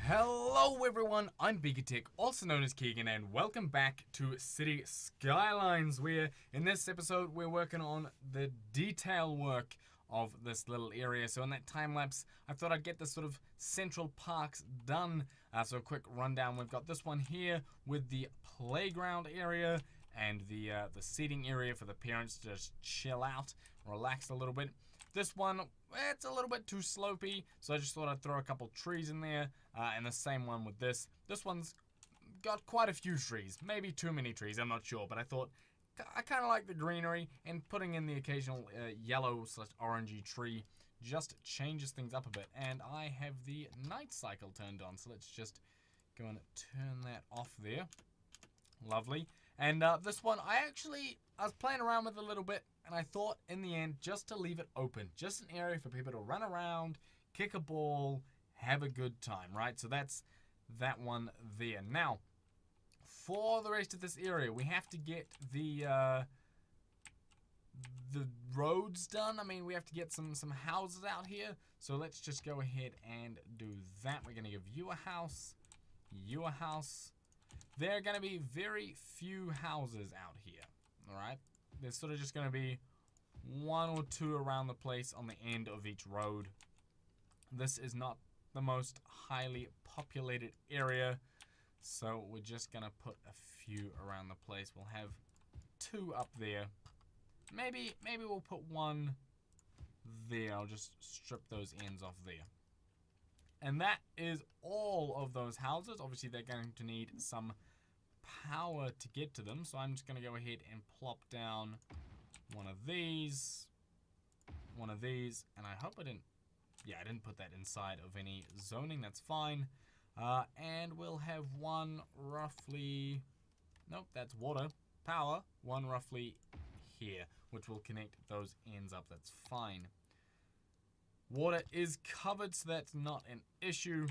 Hello everyone, I'm BeakerTeck, also known as Keegan, and welcome back to Cities Skylines, where in this episode we're working on the detail work of this little area. So in that time lapse, I thought I'd get this sort of central parks done. So a quick rundown, we've got this one here with the playground area and the seating area for the parents to just chill out, relax a little bit. This one, it's a little bit too slopey, so I just thought I'd throw a couple trees in there, and the same one with this. This one's got quite a few trees, maybe too many trees, I'm not sure, but I thought I kind of like the greenery, and putting in the occasional yellow/orangey tree just changes things up a bit. And I have the night cycle turned on, so let's just go and turn that off there. Lovely. And this one, I was playing around with a little bit, and I thought in the end just to leave it open, just an area for people to run around, kick a ball, have a good time, right? So that's that one there. Now, for the rest of this area, we have to get the roads done. I mean, we have to get some houses out here. So let's just go ahead and do that. We're going to give you a house, you a house. There are going to be very few houses out here, all right? There's sort of just going to be one or two around the place on the end of each road. This is not the most highly populated area, so we're just going to put a few around the place. We'll have two up there. Maybe we'll put one there. I'll just strip those ends off there. And that is all of those houses. Obviously, they're going to need some power to get to them. So I'm just going to go ahead and plop down one of these, and I hope I didn't put that inside of any zoning. That's fine. And we'll have one roughly, nope, that's water, power, one roughly here, which will connect those ends up. That's fine. Water is covered, so that's not an issue.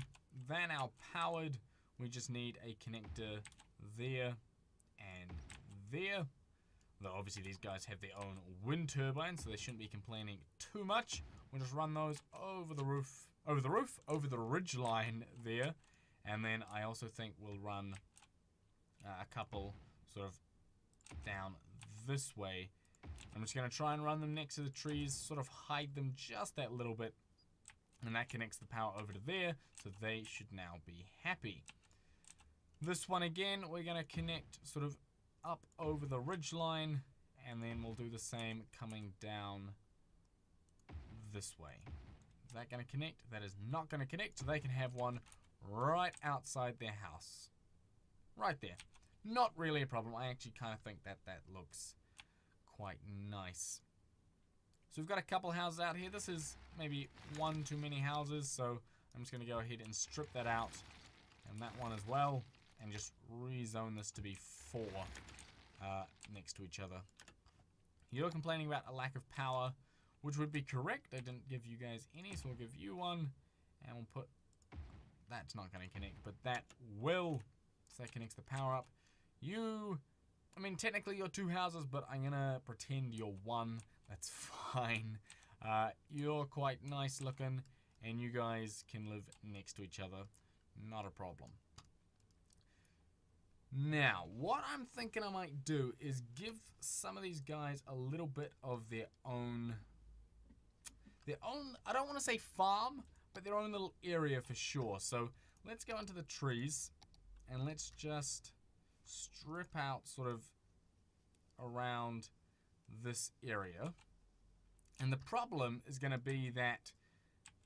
They're now powered. We just need a connector there and there. Though obviously these guys have their own wind turbines, so they shouldn't be complaining too much. We'll just run those over the ridge line there. And then I also think we'll run a couple sort of down this way. I'm just going to try and run them next to the trees, sort of hide them just that little bit. And that connects the power over to there, so they should now be happy. This one again, we're going to connect sort of up over the ridge line, and then we'll do the same coming down this way. Is that going to connect? That is not going to connect, so they can have one right outside their house. Right there. Not really a problem. I actually kind of think that looks quite nice. So we've got a couple houses out here. This is maybe one too many houses, so I'm just going to go ahead and strip that out, and that one as well, and just rezone this to be 4 next to each other. You're complaining about a lack of power, which would be correct. I didn't give you guys any, so we'll give you one, and we'll put, that's not going to connect, but that will, so that connects the power up. I mean, technically you're 2 houses, but I'm going to pretend you're 1. That's fine. You're quite nice looking, and you guys can live next to each other. Not a problem. Now, what I'm thinking I might do is give some of these guys a little bit of their own, I don't want to say farm, but their own little area for sure. So let's go into the trees, and let's just strip out sort of around this area. And the problem is going to be that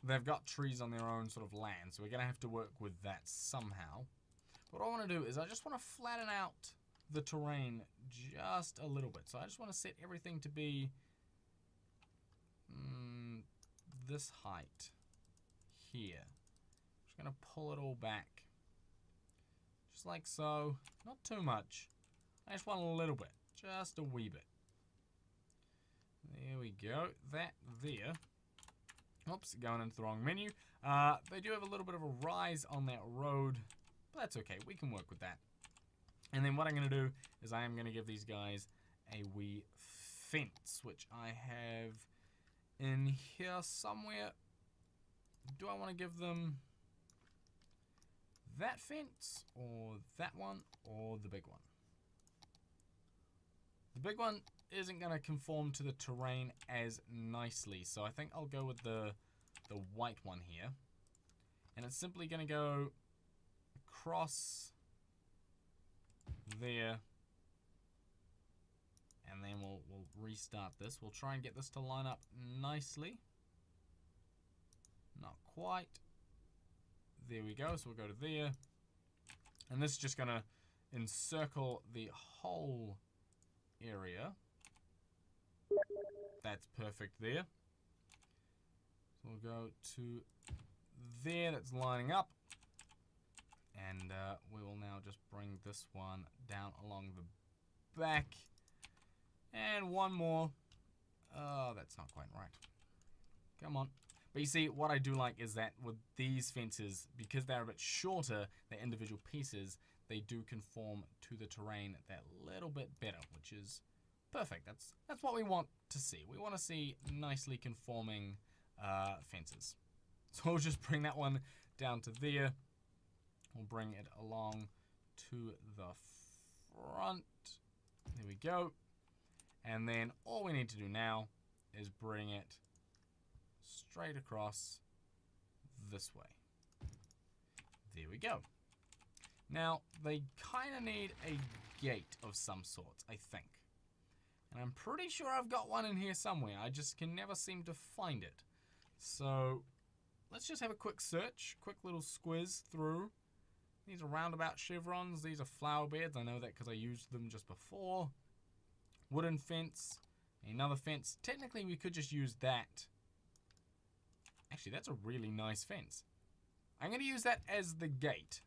they've got trees on their own sort of land, so we're going to have to work with that somehow. What I want to do is I just want to flatten out the terrain just a little bit. So I just want to set everything to be this height here. I'm just going to pull it all back. Just like so. Not too much. I just want a little bit. Just a wee bit. There we go. That there. Oops, going into the wrong menu. They do have a little bit of a rise on that road, but that's okay. We can work with that. And then what I'm going to do is I am going to give these guys a wee fence, which I have in here somewhere. Do I want to give them that fence, or that one, or the big one. The big one isn't going to conform to the terrain as nicely, so I think I'll go with the white one here. And it's simply going to go across there. And then we'll restart this. We'll try and get this to line up nicely. Not quite. There we go. So we'll go to there. And this is just going to encircle the whole area. That's perfect there. So we'll go to there. That's lining up. And we will now just bring this one down along the back. And one more. Oh, that's not quite right. Come on. But you see, what I do like is that with these fences, because they're a bit shorter, they're individual pieces, they do conform to the terrain that little bit better, which is perfect. That's what we want to see. We want to see nicely conforming fences. So we'll just bring that one down to there. We'll bring it along to the front. There we go. And then all we need to do now is bring it straight across this way. There we go. Now, they kind of need a gate of some sort, I think. And I'm pretty sure I've got one in here somewhere. I just can never seem to find it. So, let's just have a quick search, quick little squiz through. These are roundabout chevrons. These are flower beds. I know that because I used them just before. Wooden fence. Another fence. Technically, we could just use that. Actually, that's a really nice fence. I'm going to use that as the gate.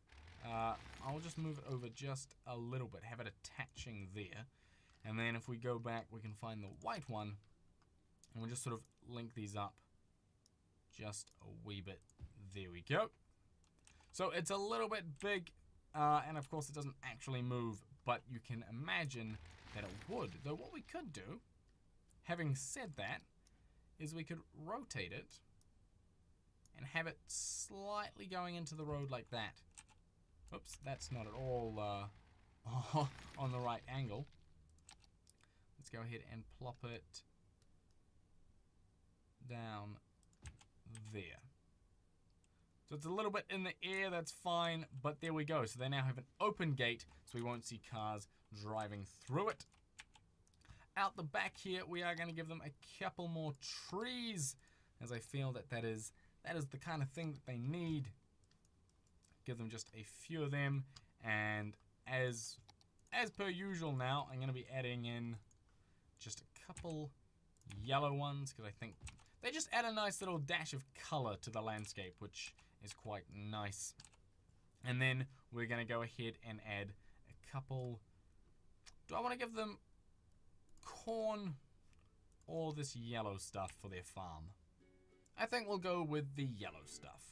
I'll just move it over just a little bit. Have it attaching there. And then if we go back, we can find the white one. And we'll just sort of link these up just a wee bit. There we go. So it's a little bit big. And of course, it doesn't actually move. But you can imagine that it would. Though what we could do, having said that, is we could rotate it and have it slightly going into the road like that. Oops, that's not at all on the right angle. Let's go ahead and plop it down there. So it's a little bit in the air, that's fine, but there we go. So they now have an open gate, so we won't see cars driving through it. Out the back here, we are going to give them a couple more trees, as I feel that is the kind of thing that they need. Give them just a few of them, and as per usual now, I'm going to be adding in just a couple yellow ones, because I think they just add a nice little dash of color to the landscape, which is quite nice. And then we're going to go ahead and add a couple. Do I want to give them corn or this yellow stuff for their farm? I think we'll go with the yellow stuff.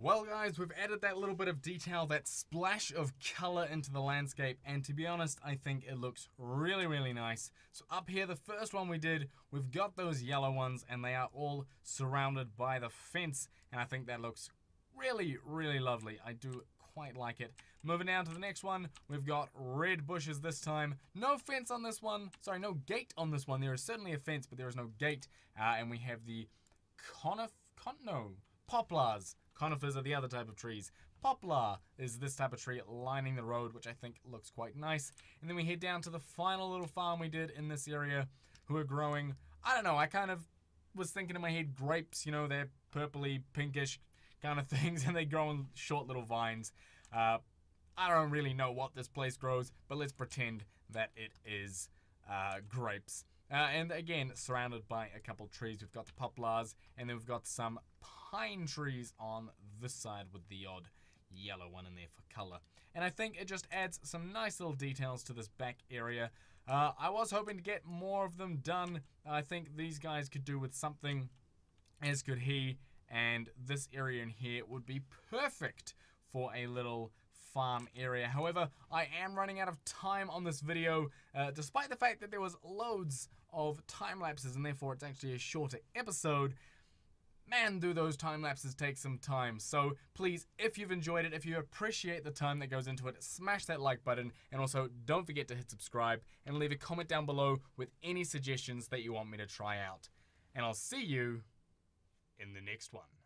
Well guys, we've added that little bit of detail, that splash of color into the landscape, and to be honest, I think it looks really, really nice. So up here, the first one we did, we've got those yellow ones, and they are all surrounded by the fence, and I think that looks really, really lovely. I do quite like it. Moving down to the next one, we've got red bushes this time. No fence on this one. Sorry, no gate on this one. There is certainly a fence, but there is no gate. And we have the poplars. Conifers are the other type of trees. Poplar is this type of tree lining the road, which I think looks quite nice. And then we head down to the final little farm we did in this area, who are growing, I don't know, I kind of was thinking in my head grapes, you know, they're purpley, pinkish kind of things, and they grow on short little vines. I don't really know what this place grows, but let's pretend that it is grapes. And again, surrounded by a couple trees. We've got the poplars, and then we've got some pine trees on this side with the odd yellow one in there for color. And I think it just adds some nice little details to this back area. I was hoping to get more of them done. I think these guys could do with something, as could he, and this area in here would be perfect for a little farm area. However, I am running out of time on this video, despite the fact that there was loads of time lapses, and therefore it's actually a shorter episode. Man, do those time lapses take some time. So please, if you've enjoyed it, if you appreciate the time that goes into it, smash that like button, and also don't forget to hit subscribe and leave a comment down below with any suggestions that you want me to try out. And I'll see you in the next one.